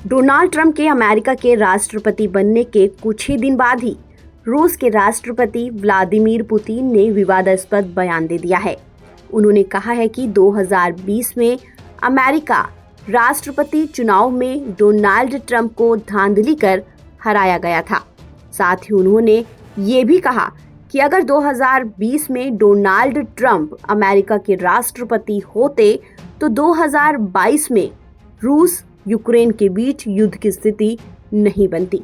Donald Trump के America के राष्ट्रपति बनने के कुछ ही दिन बाद ही रूस के राष्ट्रपति व्लादिमीर पुतिन ने विवादास्पद बयान दे दिया है। उन्होंने कहा है कि 2020 में अमेरिका राष्ट्रपति चुनाव में डोनाल्ड ट्रंप को धांधली कर हराया गया था। साथ ही उन्होंने ये भी कहा कि अगर 2020 में डोनाल्ड ट्रंप अमेरिका के राष्ट्रपति होते तो 2022 में रूस यूक्रेन के बीच युद्ध की स्थिति नहीं बनती।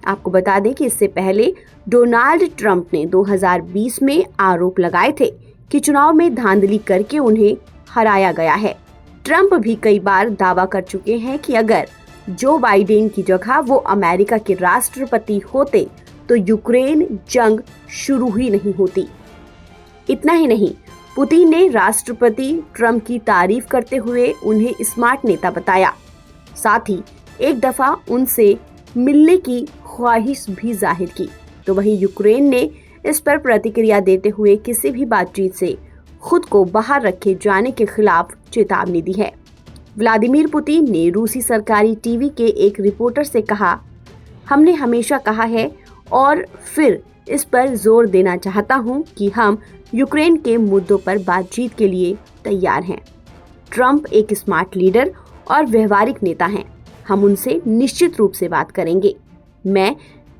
आपको बता दें कि इससे पहले डोनाल्ड ट्रंप ने 2020 में आरोप लगाए थे कि चुनाव में धांधली करके उन्हें हराया गया है। ट्रंप भी कई बार दावा कर चुके हैं कि अगर जो बाइडेन की जगह वो अमेरिका के राष्ट्रपति होते तो यूक्रेन जंग शुरू ही नहीं होती। इतना ही नहीं, पुतिन ने राष्ट्रपति ट्रंप की तारीफ करते हुए उन्हें स्मार्ट नेता बताया। साथ ही एक दफा उनसे मिलने की ख्वाहिश भी जाहिर की। तो वहीं यूक्रेन ने इस पर प्रतिक्रिया देते हुए किसी भी बातचीत से खुद को बाहर रखे जाने के खिलाफ चेतावनी दी है। व्लादिमीर पुतिन ने रूसी सरकारी टीवी के एक रिपोर्टर से कहा, हमने हमेशा कहा है और फिर इस पर जोर देना चाहता हूं कि हम यूक्रेन के मुद्दों पर बातचीत के लिए तैयार हैं। ट्रंप एक स्मार्ट लीडर और व्यवहारिक नेता हैं। हम उनसे निश्चित रूप से बात करेंगे। मैं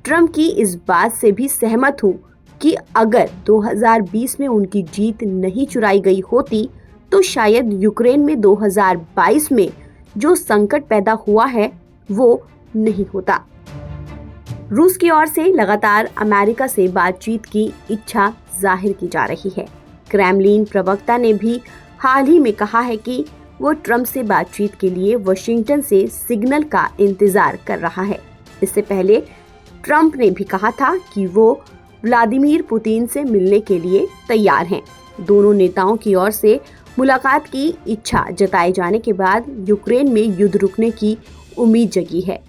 ट्रंप की इस बात से भी सहमत हूं कि अगर 2020 में उनकी जीत नहीं चुराई गई होती तो शायद यूक्रेन में 2022 में जो संकट पैदा हुआ है वो नहीं होता। रूस की ओर से लगातार अमेरिका से बातचीत की इच्छा जाहिर की जा रही है। क्रेमलिन प्रवक्ता ने भी हाल ही में कहा है कि वो ट्रंप से बातचीत के लिए वाशिंगटन से सिग्नल का इंतजार कर रहा है। इससे पहले ट्रंप ने भी कहा था कि वो व्लादिमीर पुतिन से मिलने के लिए तैयार हैं। दोनों नेताओं की ओर से मुलाकात की इच्छा जताए जाने के बाद यूक्रेन में युद्ध रुकने की उम्मीद जगी है।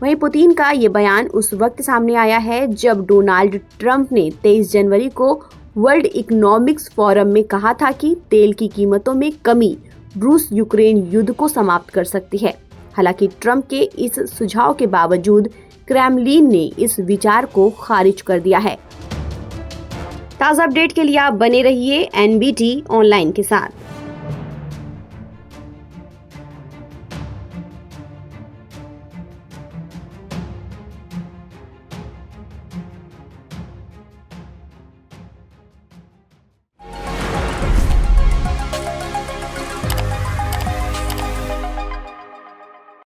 वहीं पुतिन का ये बयान उस वक्त सामने आया है जब डोनाल्ड ट्रंप ने 23 जनवरी को वर्ल्ड इकोनॉमिक्स फोरम में कहा था कि तेल की कीमतों में कमी रूस यूक्रेन युद्ध को समाप्त कर सकती है। हालांकि ट्रंप के इस सुझाव के बावजूद क्रेमलिन ने इस विचार को खारिज कर दिया है। ताज़ा अपडेट के लिए आप बने रहिए NBT ऑनलाइन के साथ।